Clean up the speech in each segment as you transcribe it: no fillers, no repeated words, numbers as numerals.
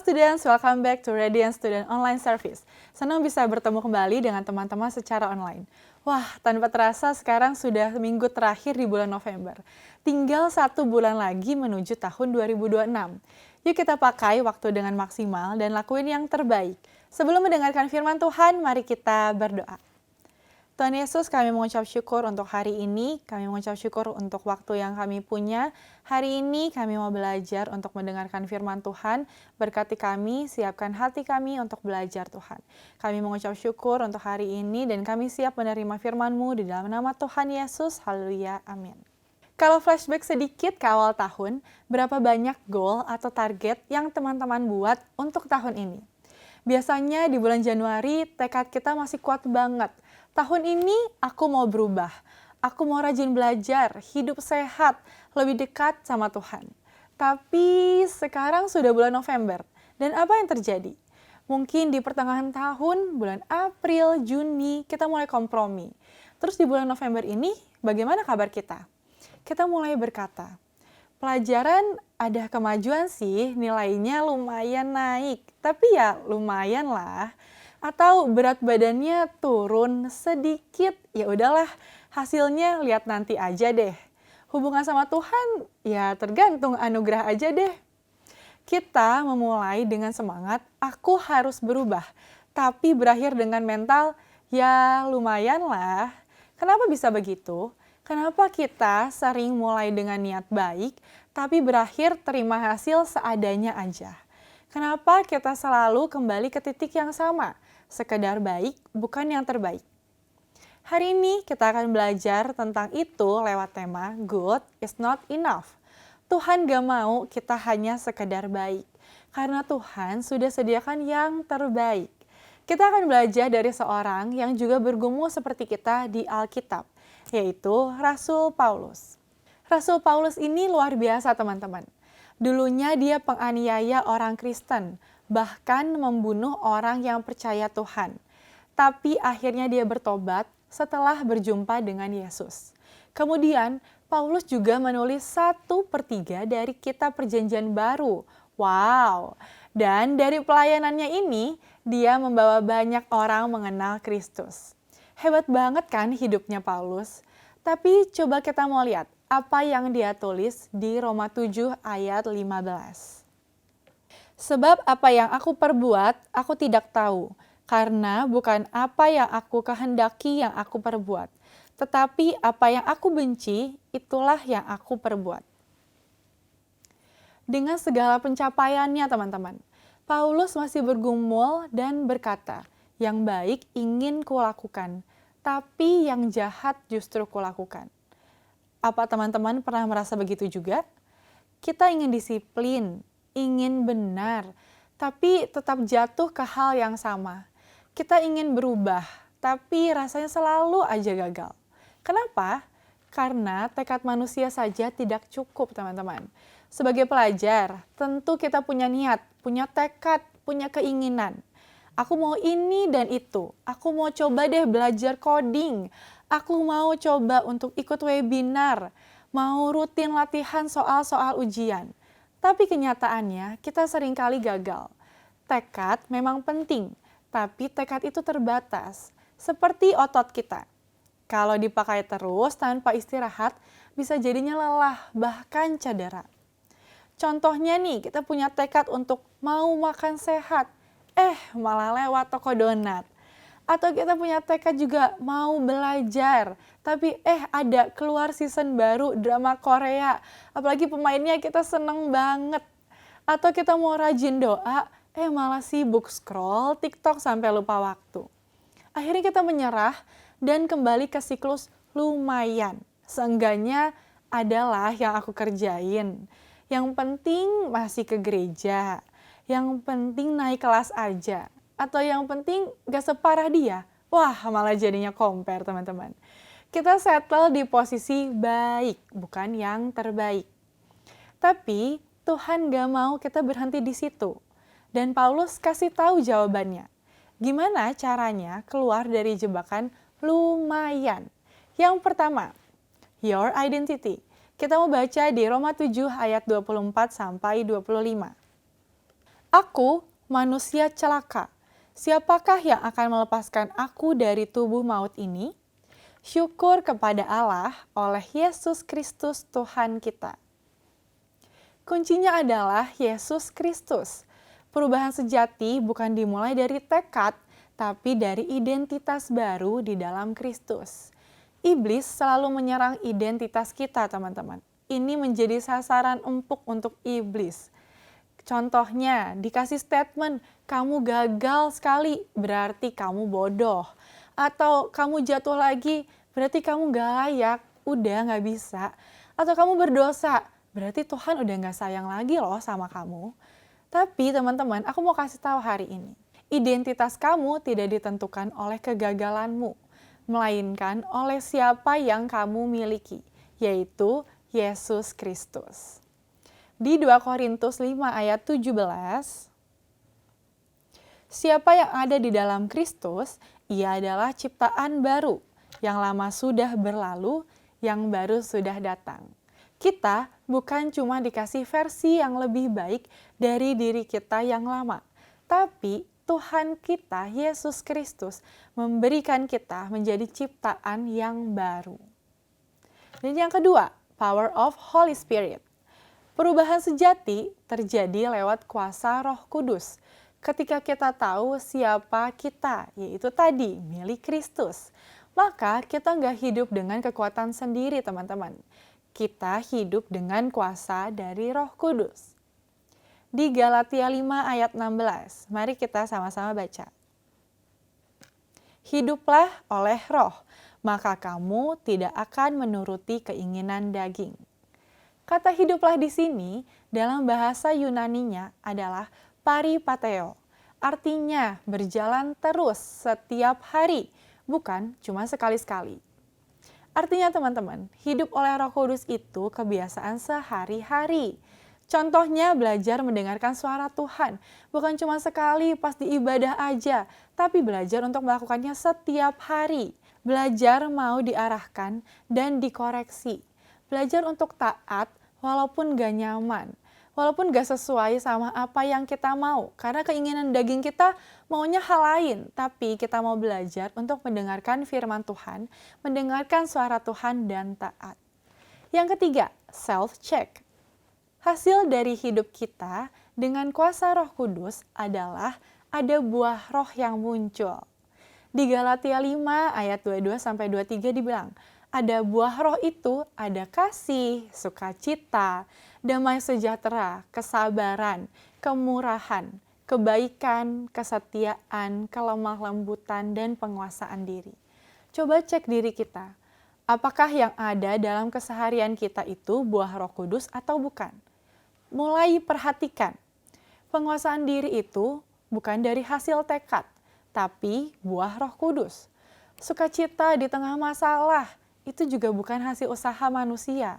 students, welcome back to Radiant Student Online Service. Senang bisa bertemu kembali dengan teman-teman secara online. Wah, tanpa terasa sekarang sudah minggu terakhir di bulan November. Tinggal 1 bulan lagi menuju tahun 2026. Yuk kita pakai waktu dengan maksimal dan lakuin yang terbaik. Sebelum mendengarkan firman Tuhan, mari kita berdoa. Tuhan Yesus, kami mengucap syukur untuk hari ini, kami mengucap syukur untuk waktu yang kami punya. Hari ini kami mau belajar untuk mendengarkan firman Tuhan, berkati kami, siapkan hati kami untuk belajar Tuhan. Kami mengucap syukur untuk hari ini dan kami siap menerima firman-Mu di dalam nama Tuhan Yesus, haleluya, amin. Kalau flashback sedikit ke awal tahun, berapa banyak goal atau target yang teman-teman buat untuk tahun ini? Biasanya di bulan Januari tekad kita masih kuat banget. Tahun ini aku mau berubah, aku mau rajin belajar, hidup sehat, lebih dekat sama Tuhan. Tapi sekarang sudah bulan November, dan apa yang terjadi? Mungkin di pertengahan tahun, bulan April, Juni, kita mulai kompromi. Terus di bulan November ini, bagaimana kabar kita? Kita mulai berkata, pelajaran ada kemajuan sih, nilainya lumayan naik, tapi ya lumayan lah. Atau berat badannya turun sedikit, ya udahlah hasilnya lihat nanti aja deh. Hubungan sama Tuhan ya tergantung anugerah aja deh. Kita memulai dengan semangat, aku harus berubah, tapi berakhir dengan mental, ya lumayan lah. Kenapa bisa begitu? Kenapa kita sering mulai dengan niat baik, tapi berakhir terima hasil seadanya aja? Kenapa kita selalu kembali ke titik yang sama? Sekedar baik, bukan yang terbaik. Hari ini kita akan belajar tentang itu lewat tema Good is not enough. Tuhan gak mau kita hanya sekedar baik, karena Tuhan sudah sediakan yang terbaik. Kita akan belajar dari seorang yang juga bergumul seperti kita di Alkitab, yaitu Rasul Paulus. Rasul Paulus ini luar biasa teman-teman. Dulunya dia penganiaya orang Kristen, bahkan membunuh orang yang percaya Tuhan. Tapi akhirnya dia bertobat setelah berjumpa dengan Yesus. Kemudian Paulus juga menulis 1/3 dari kitab Perjanjian Baru. Wow! Dan dari pelayanannya ini, dia membawa banyak orang mengenal Kristus. Hebat banget kan hidupnya Paulus? Tapi coba kita mau lihat apa yang dia tulis di Roma 7 ayat 15. Sebab apa yang aku perbuat, aku tidak tahu, karena bukan apa yang aku kehendaki yang aku perbuat, tetapi apa yang aku benci, itulah yang aku perbuat. Dengan segala pencapaiannya teman-teman, Paulus masih bergumul dan berkata, yang baik ingin kulakukan, tapi yang jahat justru kulakukan. Apa teman-teman pernah merasa begitu juga? Kita ingin disiplin, ingin benar, tapi tetap jatuh ke hal yang sama. Kita ingin berubah, tapi rasanya selalu aja gagal. Kenapa? Karena tekad manusia saja tidak cukup, teman-teman. Sebagai pelajar, tentu kita punya niat, punya tekad, punya keinginan. Aku mau ini dan itu. Aku mau coba deh belajar coding. Aku mau coba untuk ikut webinar. Mau rutin latihan soal-soal ujian. Tapi kenyataannya kita seringkali gagal. Tekad memang penting, tapi tekad itu terbatas. Seperti otot kita. Kalau dipakai terus tanpa istirahat, bisa jadinya lelah, bahkan cedera. Contohnya nih, kita punya tekad untuk mau makan sehat, malah lewat toko donat. Atau kita punya tekad juga mau belajar, tapi ada keluar season baru drama Korea, apalagi pemainnya kita seneng banget. Atau kita mau rajin doa, malah sibuk scroll TikTok sampai lupa waktu. Akhirnya kita menyerah dan kembali ke siklus lumayan. Seenggaknya adalah yang aku kerjain. Yang penting masih ke gereja. Yang penting naik kelas aja. Atau yang penting gak separah dia. Wah, malah jadinya compare teman-teman. Kita settle di posisi baik, bukan yang terbaik. Tapi Tuhan gak mau kita berhenti di situ. Dan Paulus kasih tahu jawabannya. Gimana caranya keluar dari jebakan lumayan? Yang pertama, your identity. Kita mau baca di Roma 7 ayat 24 sampai 25. Aku manusia celaka. Siapakah yang akan melepaskan aku dari tubuh maut ini? Syukur kepada Allah oleh Yesus Kristus Tuhan kita. Kuncinya adalah Yesus Kristus. Perubahan sejati bukan dimulai dari tekad, tapi dari identitas baru di dalam Kristus. Iblis selalu menyerang identitas kita, teman-teman. Ini menjadi sasaran empuk untuk iblis. Contohnya, dikasih statement, kamu gagal sekali, berarti kamu bodoh. Atau kamu jatuh lagi, berarti kamu gak layak, udah gak bisa. Atau kamu berdosa, berarti Tuhan udah gak sayang lagi loh sama kamu. Tapi teman-teman, aku mau kasih tahu hari ini. Identitas kamu tidak ditentukan oleh kegagalanmu, melainkan oleh siapa yang kamu miliki, yaitu Yesus Kristus. Di 2 Korintus 5 ayat 17, siapa yang ada di dalam Kristus, ia adalah ciptaan baru. Yang lama sudah berlalu, yang baru sudah datang. Kita bukan cuma dikasih versi yang lebih baik dari diri kita yang lama, tapi Tuhan kita, Yesus Kristus, memberikan kita menjadi ciptaan yang baru. Dan yang kedua, power of Holy Spirit. Perubahan sejati terjadi lewat kuasa Roh Kudus. Ketika kita tahu siapa kita, yaitu tadi milik Kristus, maka kita nggak hidup dengan kekuatan sendiri, teman-teman. Kita hidup dengan kuasa dari Roh Kudus. Di Galatia 5 ayat 16, mari kita sama-sama baca. Hiduplah oleh Roh, maka kamu tidak akan menuruti keinginan daging. Kata hiduplah di sini dalam bahasa Yunaninya adalah paripateo. Artinya berjalan terus setiap hari, bukan cuma sekali-sekali. Artinya teman-teman, hidup oleh Roh Kudus itu kebiasaan sehari-hari. Contohnya belajar mendengarkan suara Tuhan, bukan cuma sekali pas di ibadah aja, tapi belajar untuk melakukannya setiap hari. Belajar mau diarahkan dan dikoreksi. Belajar untuk taat walaupun gak nyaman, walaupun gak sesuai sama apa yang kita mau. Karena keinginan daging kita maunya hal lain, tapi kita mau belajar untuk mendengarkan firman Tuhan, mendengarkan suara Tuhan dan taat. Yang ketiga, self-check. Hasil dari hidup kita dengan kuasa Roh Kudus adalah ada buah roh yang muncul. Di Galatia 5 ayat 22-23 dibilang, ada buah roh itu, ada kasih, sukacita, damai sejahtera, kesabaran, kemurahan, kebaikan, kesetiaan, kelemah lembutan, dan penguasaan diri. Coba cek diri kita, apakah yang ada dalam keseharian kita itu buah Roh Kudus atau bukan? Mulai perhatikan, penguasaan diri itu bukan dari hasil tekad, tapi buah Roh Kudus. Sukacita di tengah masalah, itu juga bukan hasil usaha manusia,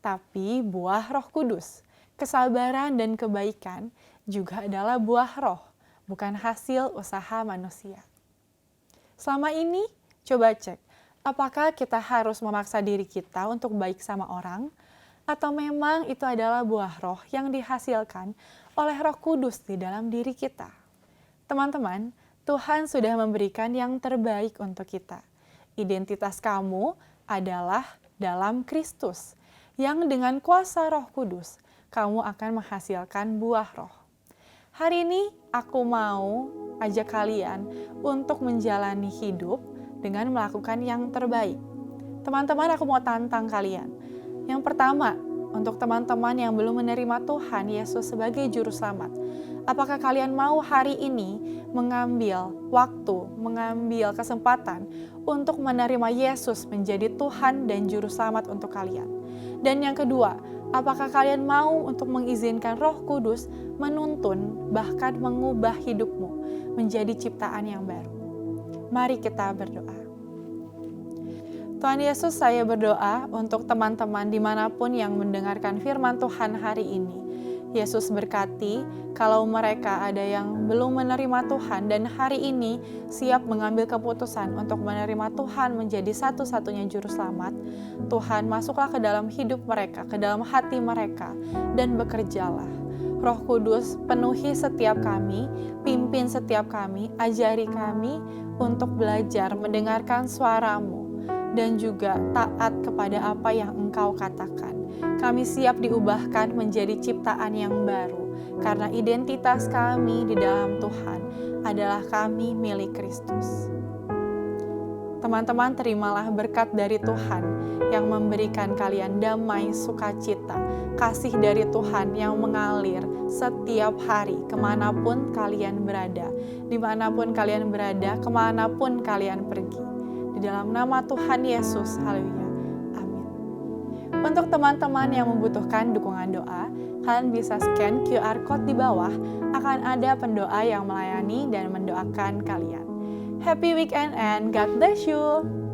tapi buah Roh Kudus. Kesabaran dan kebaikan juga adalah buah roh, bukan hasil usaha manusia. Selama ini, coba cek, apakah kita harus memaksa diri kita untuk baik sama orang, atau memang itu adalah buah roh yang dihasilkan oleh Roh Kudus di dalam diri kita. Teman-teman, Tuhan sudah memberikan yang terbaik untuk kita. Identitas kamu adalah dalam Kristus, yang dengan kuasa Roh Kudus, kamu akan menghasilkan buah roh. Hari ini aku mau ajak kalian untuk menjalani hidup dengan melakukan yang terbaik. Teman-teman, aku mau tantang kalian. Yang pertama, untuk teman-teman yang belum menerima Tuhan Yesus sebagai Juru Selamat, apakah kalian mau hari ini mengambil waktu, mengambil kesempatan untuk menerima Yesus menjadi Tuhan dan Juru Selamat untuk kalian? Dan yang kedua, apakah kalian mau untuk mengizinkan Roh Kudus menuntun, bahkan mengubah hidupmu menjadi ciptaan yang baru? Mari kita berdoa. Tuhan Yesus, saya berdoa untuk teman-teman dimanapun yang mendengarkan firman Tuhan hari ini. Yesus berkati kalau mereka ada yang belum menerima Tuhan dan hari ini siap mengambil keputusan untuk menerima Tuhan menjadi satu-satunya Juru Selamat. Tuhan, masuklah ke dalam hidup mereka, ke dalam hati mereka, dan bekerjalah. Roh Kudus, penuhi setiap kami, pimpin setiap kami, ajari kami untuk belajar mendengarkan suara-Mu dan juga taat kepada apa yang Engkau katakan. Kami siap diubahkan menjadi ciptaan yang baru, karena identitas kami di dalam Tuhan adalah kami milik Kristus. Teman-teman, terimalah berkat dari Tuhan yang memberikan kalian damai, sukacita, kasih dari Tuhan yang mengalir setiap hari kemanapun kalian berada, dimanapun kalian berada, kemanapun kalian pergi. Di dalam nama Tuhan Yesus, haleluya. Amin. Untuk teman-teman yang membutuhkan dukungan doa, kalian bisa scan QR Code di bawah, akan ada pendoa yang melayani dan mendoakan kalian. Happy weekend and God bless you!